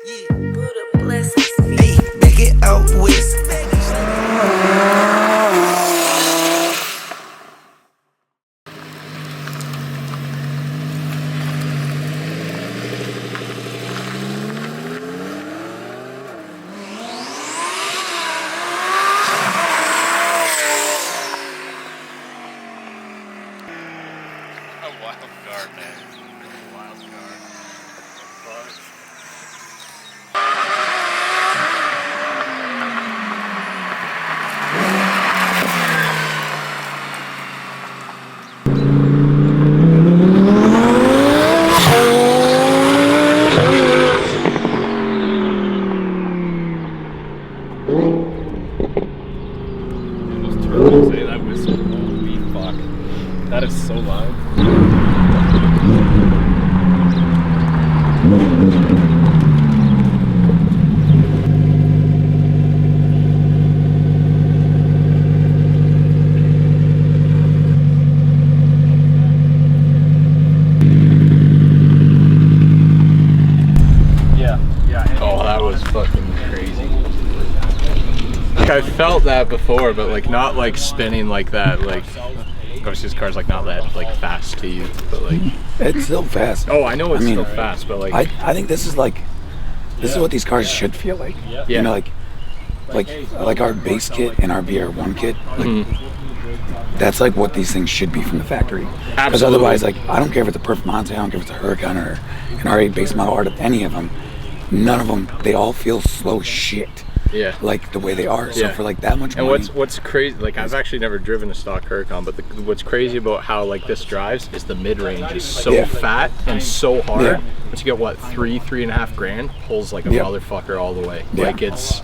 Buddha blessings. Hey, make it out west. A wild card, man. A wild card. Fuck. Those turbos, eh? That whistle. Holy fuck. That is so loud. Oh, that was fucking crazy. Like, I felt that before, but like not like spinning like that. Like, of course, this car's like not that like fast to you, but like It's still fast. oh, I know it's still fast, but like I think this is like is what these cars should feel like. Yeah. You know, like our base kit and our VR1 kit. Like, that's like what these things should be from the factory. Because Absolutely. otherwise, like, I don't care if it's a Performante, I don't care if it's a Huracan or an R8 base model art of any of them. None of them, they all feel slow as shit. yeah. Like the way they are. So Yeah. for like that much And money, what's crazy? Like I've actually never driven a stock Huracan, but what's crazy about how like this drives is the mid range is so Yeah. fat and so hard. Yeah. But you get what $3.5 grand pulls like a Yeah. motherfucker all the way. Yeah. Like it's.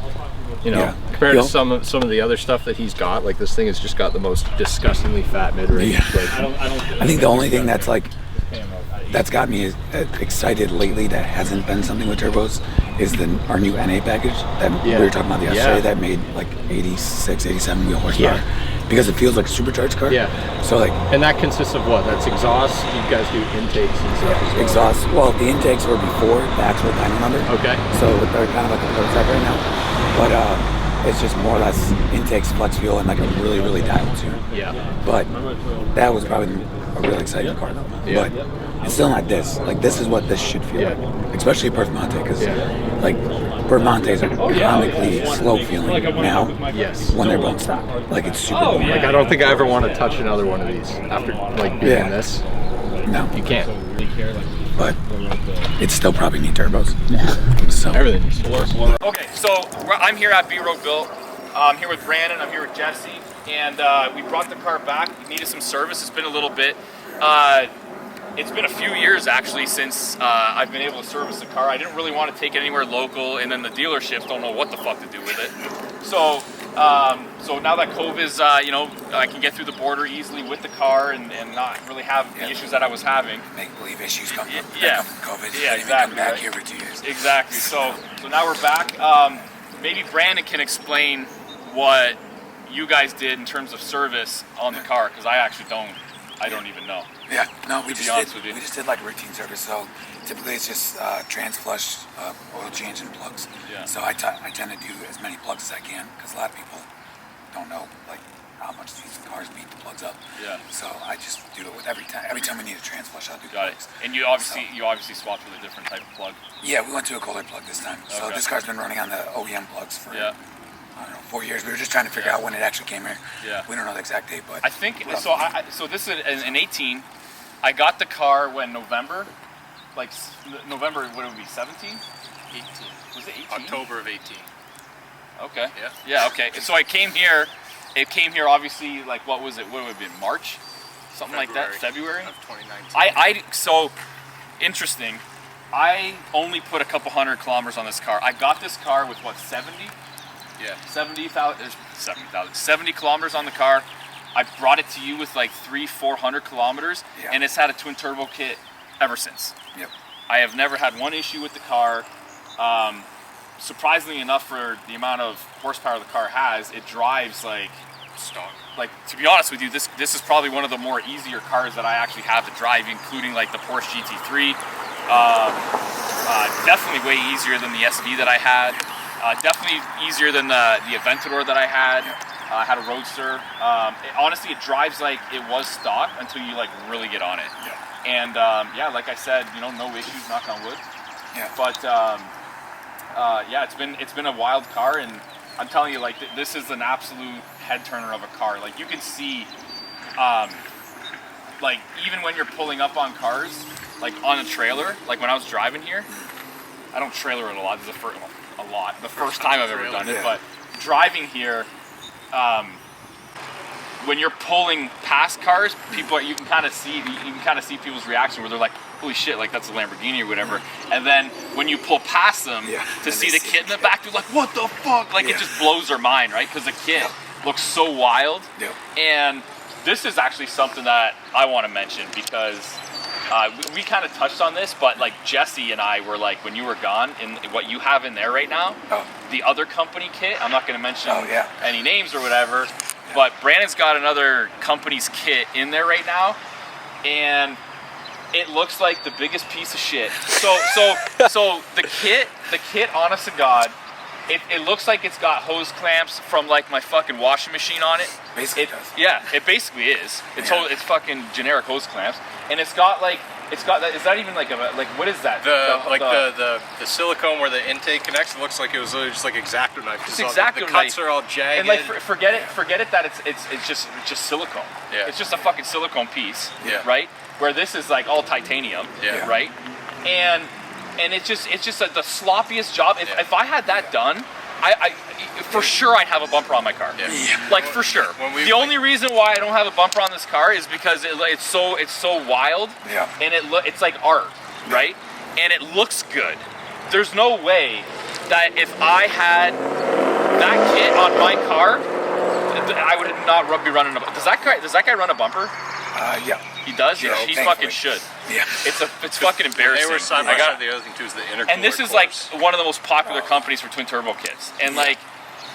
You know, Yeah. compared Yo. to some of the other stuff that he's got, like this thing has just got the most disgustingly fat mid range. Yeah. Like, I think the only thing that's like that's got me excited lately that hasn't been something with turbos is our new NA package that we were talking about the yesterday Yeah. that made like 86, 87 wheel horsepower. Yeah. Because it feels like a supercharged car. Yeah. So like and that consists of what? That's exhaust. You guys do intakes and stuff as well. exhaust. Well, the intakes were before the actual dyno number. Okay. So they're kind of like a prototype right now. But it's just more or less intakes, flex fuel, and like a really, really dialed tune. Yeah. But that was probably a really exciting car though. Yeah. But it's still not this. Like this is what this should feel Yeah. like. Especially Performante, because Yeah. like Performantes are comically slow feeling now Yes. when they're bone stock. Like it's super boring. Like I don't think I ever want to touch another one of these after like doing Yeah. this. No. You can't. But it still probably need turbos. So Everything needs to work. Okay, so I'm here at B-Road Built. I'm here with Brandon, I'm here with Jesse, and we brought the car back. It needed some service. It's been a little bit. It's been a few years actually since I've been able to service the car. I didn't really want to take it anywhere local, and then the dealerships don't know what the fuck to do with it. So, so now that COVID's, I can get through the border easily with the car and not really have the issues that I was having. make believe issues come from Yeah. COVID. Yeah, exactly, Come back right. here for 2 years. Exactly. So now we're back. Maybe Brandon can explain what you guys did in terms of service on the car, because I actually don't. I don't even know. Yeah, no, we be just honest did. with you. We just did like routine service. So typically it's just trans flush, oil change, and plugs. Yeah. So I tend to do as many plugs as I can because a lot of people don't know like how much these cars beat the plugs up. Yeah. So I just do it with every time we need a trans flush, I'll do Got it. plugs. And you obviously swapped with a different type of plug. Yeah, we went to a Kohler plug this time. So Okay. this car's been running on the OEM plugs for Yeah. I don't know 4 years. We were just trying to figure out when it actually came here. Yeah. We don't know the exact date, but I think so. So this is an 18. I got the car when November, like November. What would it be? 17? 18. Was it 18? October of 18. Okay. Yeah. Yeah. Okay. So I came here. It came here obviously like what was it? What would it have been? March? Something like that. February. Of 2019. So interesting. I only put a couple hundred kilometers on this car. I got this car with what 70? Yeah. 70 kilometers on the car. I brought it to you with like 400 kilometers, Yeah. and it's had a twin turbo kit ever since. Yep. I have never had one issue with the car. Surprisingly enough, for the amount of horsepower the car has, it drives like Stock. like, to be honest with you, this is probably one of the more easier cars that I actually have to drive, including like the Porsche GT3. definitely way easier than the SV that I had. Definitely easier than the Aventador that I had. I had a Roadster. Honestly, it drives like it was stock until you like really get on it. Yeah. And yeah, like I said, you know, no issues, knock on wood. Yeah. But yeah, it's been a wild car, and I'm telling you, like this is an absolute head turner of a car. Like you can see, like even when you're pulling up on cars, like on a trailer, like when I was driving here, I don't trailer it a lot. This is the first time I've ever done it, but driving here. When you're pulling past cars, you can kind of see people's reaction where they're like, "Holy shit!" Like that's a Lamborghini or whatever. And then when you pull past them to see the kit in the back, they're like, "What the fuck?" Like it just blows their mind, right? Because the kit looks so wild. Yeah. And this is actually something that I want to mention because we kind of touched on this, but like Jesse and I were like, when you were gone, in what you have in there right now, the other company kit. I'm not going to mention any names or whatever. But Brandon's got another company's kit in there right now, and it looks like the biggest piece of shit. So the kit, honest to God, it looks like it's got hose clamps from like my fucking washing machine on it. Basically it does. Yeah, it basically is. It's fucking generic hose clamps, and it's got that. Is that even like what is that? The silicone where the intake connects. It looks like it was just like X-Acto knife. It's X-Acto knife. The cuts are all jagged. And like forget it that it's just silicone. Yeah. It's just a fucking silicone piece. Yeah. Right. Where this is like all titanium. Yeah. Right. And it's just the sloppiest job. If I had that done, I for sure I'd have a bumper on my car. Yeah. Like for sure. The only reason why I don't have a bumper on this car is because it's so wild. Yeah. And it's like art, right? And it looks good. There's no way that if I had that kit on my car, I would not be running a. Does that guy run a bumper? Yeah. He does? Yeah, he fucking should. Yeah. It's fucking embarrassing. They were side by side. The other thing too is the intercooler. And this is like one of the most popular companies for twin turbo kits. And like,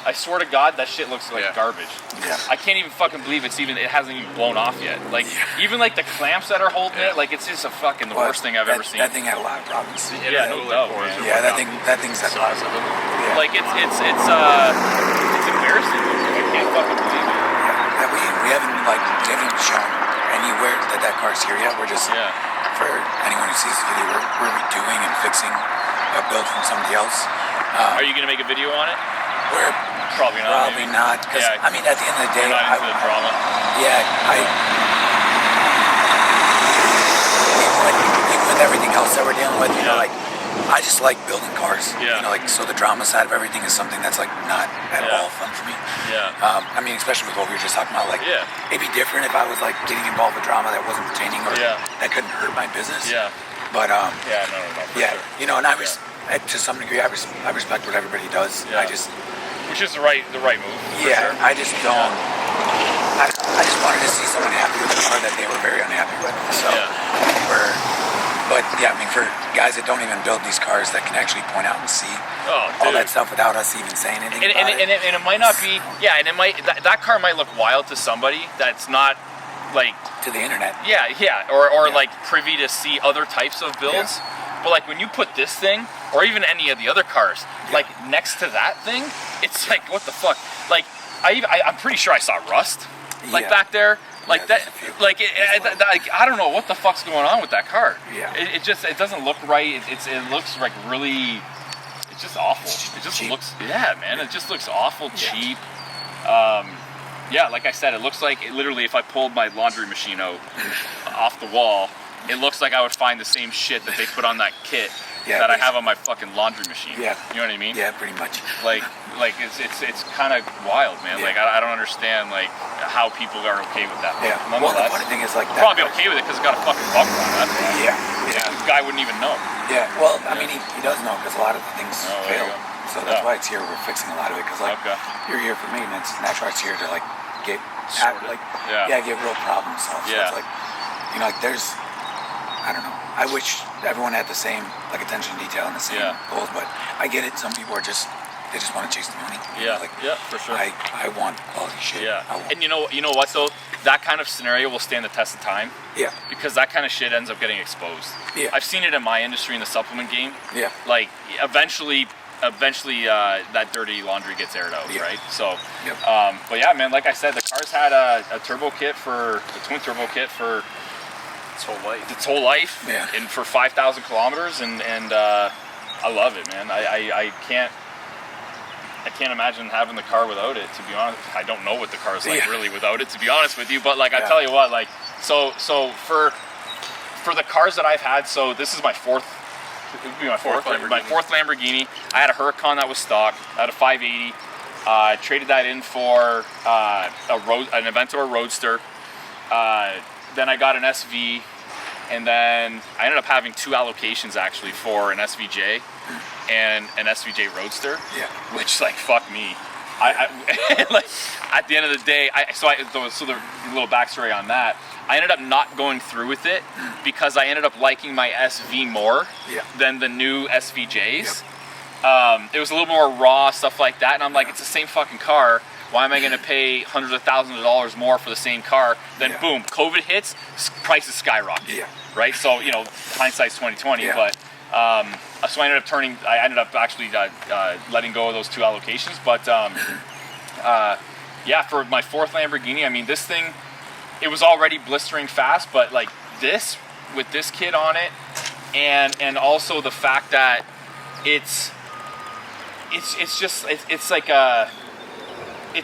I swear to God, that shit looks like garbage. Yeah. I can't even fucking believe it hasn't even blown off yet. Like, even like the clamps that are holding it, like it's just the worst thing I've ever seen. That thing had a lot of problems. Yeah, no doubt, man. Yeah, that thing's had a lot of them. Yeah. Like it's embarrassing. I can't fucking believe it. Yeah, we haven't shown anywhere that car's here yet. We're just for anyone who sees the video, we're redoing and fixing a build from somebody else. Are you gonna make a video on it? We're probably not. Probably not, because I mean, at the end of the day, you're not into the drama. Yeah, even with everything else that we're dealing with, you know, like I just like building cars. Yeah. You know, like so the drama side of everything is something that's like not at all fun for me. Yeah. I mean, especially with what we were just talking about, like it'd be different if I was like getting involved with drama that wasn't pertaining or that couldn't hurt my business. Yeah. But no, for sure. you know, and to some degree, I respect what everybody does. Yeah. Which is the right move. Yeah, sure. I just don't. I just wanted to see someone happy with a car that they were very unhappy with. So, but yeah, I mean, for guys that don't even build these cars that can actually point out and see all that stuff without us even saying anything about it. And it might not be, and it might that car might look wild to somebody that's not like to the internet. Or like privy to see other types of builds. Yeah. But like when you put this thing, or even any of the other cars, like next to that thing, it's like what the fuck? Like I'm pretty sure I saw rust, like back there, like that, like I don't know what the fuck's going on with that car. Yeah. It doesn't look right. It looks like really, it's just awful. It just cheap. looks, man, it just looks awful cheap. Like I said, it looks like literally if I pulled my laundry machine out off the wall, it looks like I would find the same shit that they put on that kit that I have on my fucking laundry machine. Yeah. You know what I mean? Yeah, pretty much. Like it's kind of wild, man. Yeah. Like I don't understand like how people are okay with that. Yeah. Well, the funny thing is like that probably okay with it because it's got a fucking bumper on it. Yeah. The guy wouldn't even know. Yeah. Well, I mean, he does know because a lot of the things fail. So that's why it's here. We're fixing a lot of it because like you're here for maintenance, and that's why it's here to like get get real problem solved. So it's like, you know, like there's. I don't know. I wish everyone had the same like attention to detail and the same goals, but I get it. Some people are just they just want to chase the money. Yeah, for sure. I want quality shit. Yeah, and you know what though? That kind of scenario will stand the test of time. Yeah. Because that kind of shit ends up getting exposed. Yeah. I've seen it in my industry in the supplement game. Yeah. Like eventually that dirty laundry gets aired out, right? So, but yeah, man, like I said, the car's had a turbo kit a twin turbo kit for its whole life, and for 5,000 kilometers, and I love it, man. I can't imagine having the car without it, to be honest. I don't know what the car is like really without it, to be honest with you, but like I tell you what, like so for the cars that I've had, so this is my fourth Lamborghini. I had a Huracan that was stock. I had a 580. I traded that in for an Aventador Roadster. Then I got an SV, and then I ended up having 2 allocations actually for an SVJ and an SVJ Roadster. Yeah. Which, like, fuck me. I like at the end of the day, so the little backstory on that. I ended up not going through with it because I ended up liking my SV more than the new SVJs. It was a little more raw, stuff like that, and I'm like, it's the same fucking car. Why am I going to pay hundreds of thousands of dollars more for the same car? Then boom, COVID hits, prices skyrocket. Right? So, you know, hindsight's 2020, but so I ended up actually letting go of those 2 allocations. But yeah, for my 4th Lamborghini, I mean, this thing, it was already blistering fast, but like this, with this kit on it, and also the fact that it's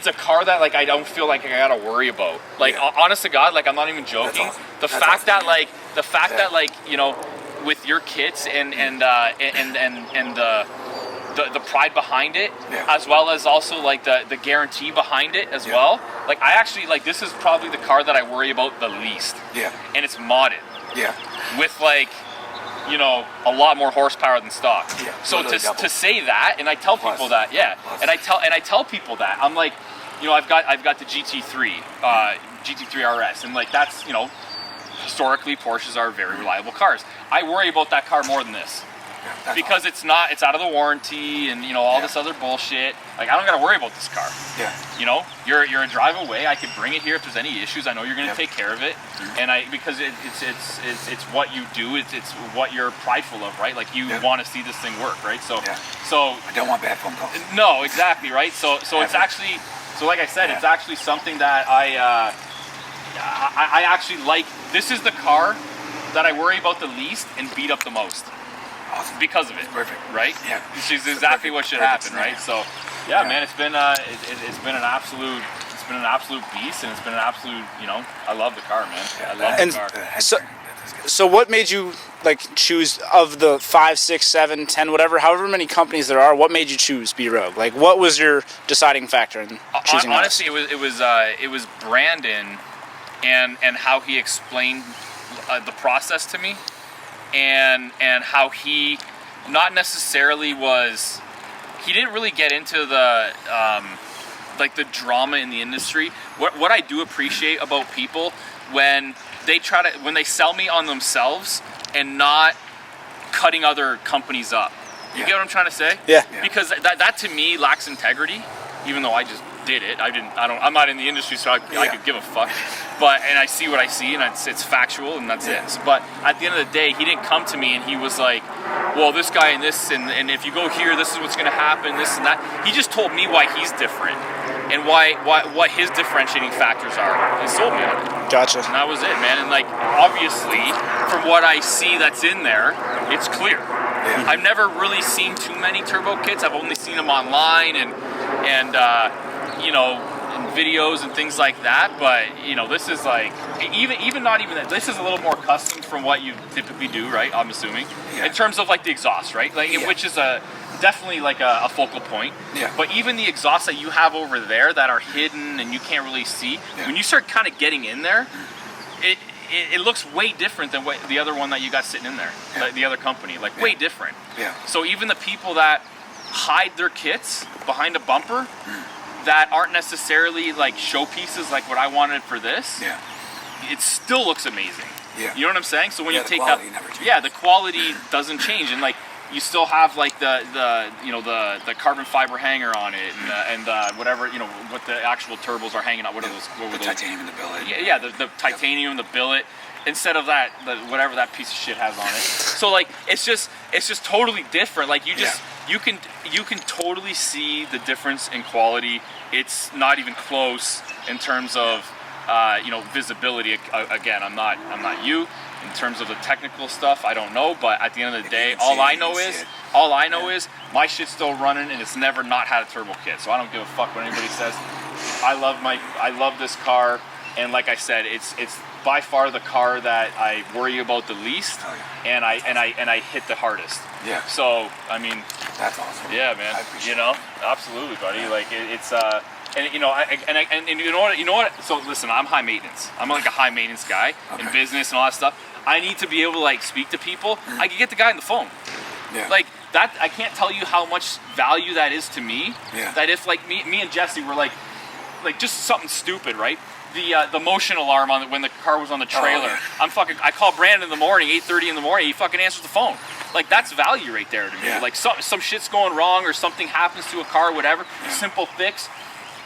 a car that like I don't feel like I gotta worry about. Like honest to God, like I'm not even joking. Awesome. The fact that like you know, with your kits and the pride behind it, as well as also like the guarantee behind it as well. Like I actually like, this is probably the car that I worry about the least. Yeah. And it's modded. Yeah. With like, you know, a lot more horsepower than stock. Yeah. So to say that, and I tell people that, and I tell people that, I'm like, you know, I've got the GT3 RS, and like that's, you know, historically Porsches are very reliable cars. I worry about that car more than this. Because it's out of the warranty and, you know, all this other bullshit. Like, I don't gotta worry about this car. Yeah. You know, you're a drive away. I could bring it here if there's any issues. I know you're gonna take care of it. And because it's what you do. It's what you're prideful of, right? Like you want to see this thing work, right? So I don't want bad phone calls. No, exactly, right? So it's actually, so like I said, it's actually something that I actually like. This is the car that I worry about the least and beat up the most. Awesome. Because of it. Perfect. Right? Yeah. Which is exactly what should happen, right? So man, it's been an absolute beast, and it's been an absolute, you know, I love the car, man. I love the car. So what made you like choose, of the 5, 6, 7, 10, whatever, however many companies there are, what made you choose B-Rogue? Like, what was your deciding factor in choosing honestly, it was Brandon and how he explained the process to me. And how he not necessarily he didn't really get into the like the drama in the industry. What I do appreciate about people when they sell me on themselves and not cutting other companies up. You get what I'm trying to say? Yeah. Because that to me lacks integrity, even though I just did it. I'm not in the industry, so I could give a fuck. And I see what I see, and it's factual, and that's it. But at the end of the day, he didn't come to me and he was like, well, this guy and this, and if you go here, this is what's going to happen, this and that. He just told me why he's different and what his differentiating factors are. He sold me on it. Gotcha. And that was it, man. And like, obviously, from what I see that's in there, it's clear. Yeah. I've never really seen too many turbo kits. I've only seen them online and you know, in videos and things like that. But you know, this is like even not even that. This is a little more custom from what you typically do, right? I'm assuming in terms of like the exhaust, right? Like which is definitely like a focal point. Yeah. But even the exhausts that you have over there that are hidden and you can't really see, when you start kind of getting in there, it looks way different than what the other one that you got sitting in there, like the other company, like way different. Yeah. So even the people that hide their kits behind a bumper that aren't necessarily like showpieces like what I wanted for this, it still looks amazing. Yeah. You know what I'm saying? So when you take that, the quality doesn't change. And like you still have like the you know the carbon fiber hanger on it and whatever, you know, what the actual turbos are hanging on. What are those? What were the those? titanium and the billet. Yeah, the titanium, the billet, instead of that, whatever that piece of shit has on it. So like it's just totally different. Like you just you can totally see the difference in quality. It's not even close in terms of you know, visibility. Again, I'm not you. In terms of the technical stuff, I don't know, but at the end of the day, all I know is my shit's still running and it's never not had a turbo kit. So I don't give a fuck what anybody says. I love this car, and like I said, it's by far the car that I worry about the least, and I hit the hardest. Yeah. So I mean, that's awesome. Yeah, man. You know, absolutely, buddy. Like it's and you know, and you know what? So listen, I'm high maintenance. I'm like a high maintenance guy in business and all that stuff. I need to be able to like speak to people. I can get the guy on the phone. Yeah. Like that, I can't tell you how much value that is to me. Yeah. That if like me and Jesse were like just something stupid, right? The motion alarm on when the car was on the trailer. I call Brandon in the morning, 8:30 in the morning. He fucking answers the phone. Like that's value right there to me. Like some shit's going wrong or something happens to a car, whatever. Simple fix.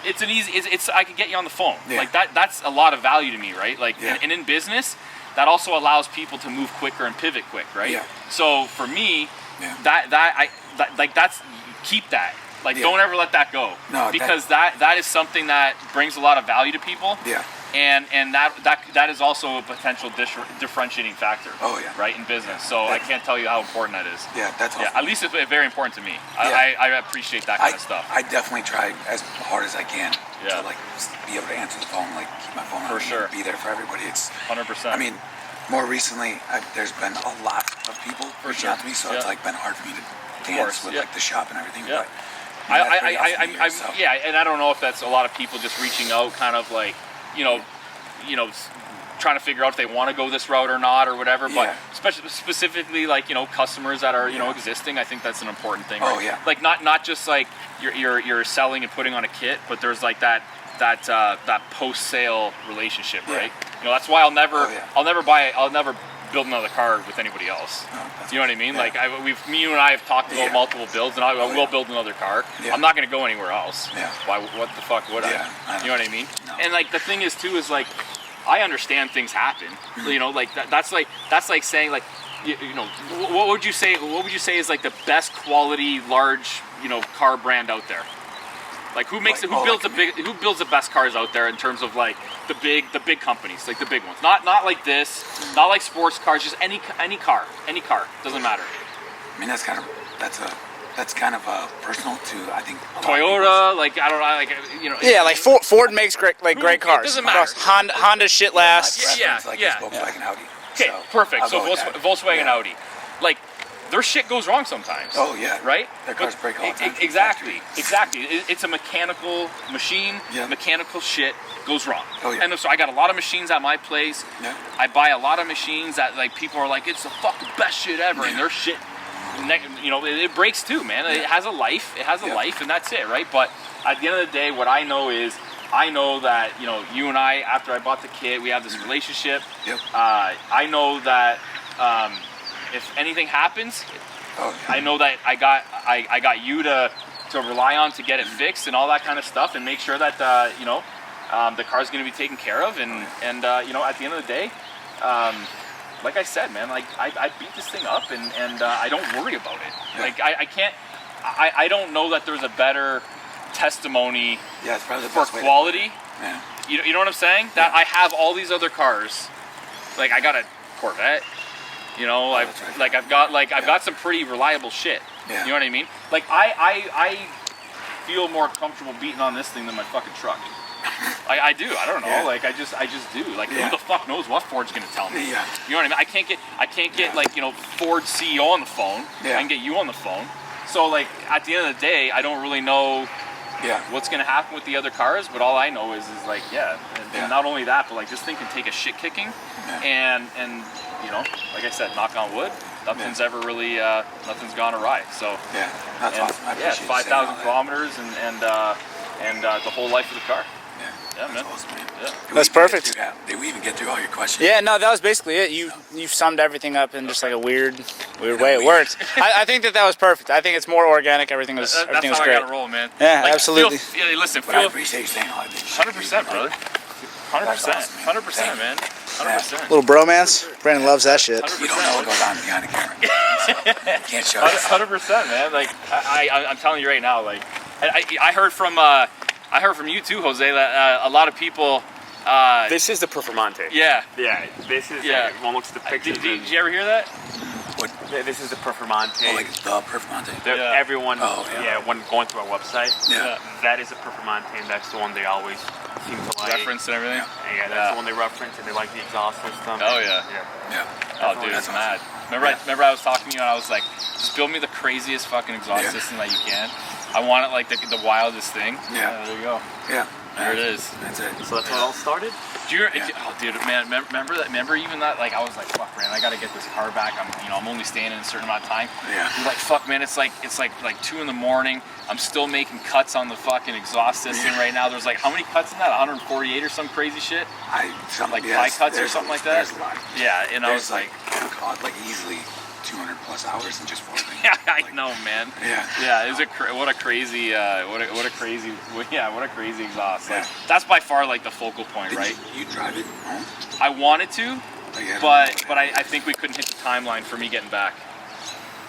It's an easy. It's I can get you on the phone. Like that's a lot of value to me, right? Like and in business, that also allows people to move quicker and pivot quick, right? Yeah. So for me, that's keep that. Like don't ever let that go. No, because that is something that brings a lot of value to people. Yeah. And that is also a potential differentiating factor. Oh yeah. Right, in business. So I can't tell you how important that is. Yeah, that's awesome. Yeah, at least it's very important to me. I appreciate that kind of stuff. I definitely try as hard as I can to like be able to answer the phone, like keep my phone on me, be there for everybody. It's 100%. I mean, more recently, there's been a lot of people reaching out to me, so it's like been hard for me to dance with like the shop and everything. Yeah. But and I don't know if that's a lot of people just reaching out, kind of like, you know, trying to figure out if they want to go this route or not or whatever. But specifically, like, you know, customers that are, you know, existing, I think that's an important thing. Right? Oh yeah. Like not just like you're selling and putting on a kit, but there's like that post sale relationship, right? You know, that's why I'll never build another car with anybody else. You know what I mean? Like you and I have talked about multiple builds, and I will build another car. I'm not going to go anywhere else. Why? What the fuck would I? You know what I mean? No. And like the thing is too is like I understand things happen. You know, like that's like saying like you know what would you say is like the best quality large, you know, car brand out there? Like who builds the best cars out there in terms of like the big companies, like the big ones. Not like this, not like sports cars, just any car, doesn't matter. I mean that's kind of personal to, I think, Toyota, like I don't know, like, you know. Yeah, like Ford makes great cars. It doesn't matter. Honda shit lasts. Volkswagen, Audi. Okay, perfect. So Volkswagen, Audi, like. Their shit goes wrong sometimes. Oh yeah. Right? Their cars break all the time. Exactly. It's a mechanical machine. Yeah. Mechanical shit goes wrong. Oh yeah. And so I got a lot of machines at my place. Yeah. I buy a lot of machines that like people are like, it's the fucking best shit ever, and their shit, you know, it breaks too, man. It has a life. It has a life, and that's it, right? But at the end of the day, what I know is, I know that, you know, you and I, after I bought the kit, we have this relationship. Yep. I know that. If anything happens, I know that I got you to rely on to get it fixed and all that kind of stuff, and make sure that you know, the car's going to be taken care of, and you know, at the end of the day, like I said, man, like I beat this thing up, and I don't worry about it. Yeah. Like I don't know that there's a better testimony for quality. Yeah. You know what I'm saying? That I have all these other cars. Like I got a Corvette. You know, I've got some pretty reliable shit. Yeah. You know what I mean? Like I feel more comfortable beating on this thing than my fucking truck. I do. I don't know. Yeah. Like I just do. Like who the fuck knows what Ford's gonna tell me? Yeah. You know what I mean? I can't get like, you know, Ford CEO on the phone. Yeah. I can get you on the phone. So like at the end of the day, I don't really know what's gonna happen with the other cars, but all I know is like and not only that, but like this thing can take a shit kicking, and you know, like I said, knock on wood, nothing's ever really nothing's gone awry. So that's awesome. I appreciate 5,000 kilometers and the whole life of the car. Yeah. Yeah, man. Awesome, man. Yeah. That's perfect. Did we even get through all your questions? Yeah, no, that was basically it. You summed everything up in just like a weird way it worked. I think that was perfect. I think it's more organic. Everything was That's everything was how great. I gotta roll, man. Yeah, Like, absolutely. Listen, But I appreciate you saying all of this. 100%, brother. 100%, 100%, man. 100%. Little bromance. Brandon loves that shit. You don't know what goes on behind the camera. So you can't show us. 100%, man. Like I'm telling you right now, like I heard from you too, Jose, that a lot of people. This is the Performante. Yeah. Yeah. This is. Yeah. One looks at the pictures. Did you ever hear that? What? This is the Performante. Oh, like the Performante. Yeah. Everyone. Oh, yeah. When going through our website. Yeah. That is a Performante, and that's the one they always seem to like. Reference and everything. Yeah, that's the one they reference, and they like the exhaust system. Oh yeah. Yeah. Oh dude, it's mad. Remember I was talking to you and I was like, just build me the craziest fucking exhaust system that you can. I want it like the wildest thing. Yeah. There you go. Yeah. There it is. That's it. So that's how it all started. Dude, man, remember even that? Like, I was like, fuck, man, I gotta get this car back. I'm only staying in a certain amount of time. Yeah. You're like, fuck, man, it's like 2 in the morning. I'm still making cuts on the fucking exhaust system right now. There's like, how many cuts in that? 148 or some crazy shit? Like high cuts or something like that? There's a lot. Yeah, and I was like, God, like easily 200 plus hours in just one thing. yeah, I know, man. Yeah. Yeah, it was what a crazy exhaust. Like, that's by far like the focal point, right? You drive it home? I wanted to, Yeah, but I think we couldn't hit the timeline for me getting back.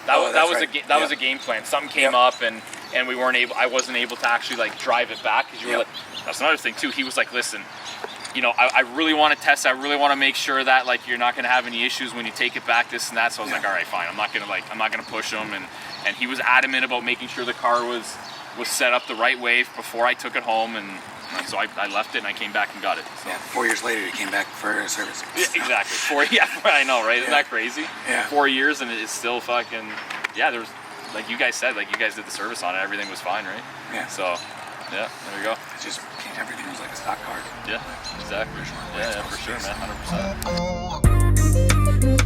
That was a game plan. Something came up and I wasn't able to actually like drive it back because you were like, that's another thing too. He was like, listen, I really want to test. I really want to make sure that like you're not going to have any issues when you take it back, this and that. So I was like, all right, fine. I'm not gonna push him. And he was adamant about making sure the car was set up the right way before I took it home. And so I left it and I came back and got it. So. Yeah, 4 years later, he came back for a service. Yeah, exactly. I know, right? Isn't that crazy? Yeah. 4 years and it's still fucking. Yeah, there was, like you guys said, like you guys did the service on it. Everything was fine, right? Yeah. So, yeah, there we go. It's just everything was like a stock car. Yeah, exactly. Yeah, for sure, man. 100%.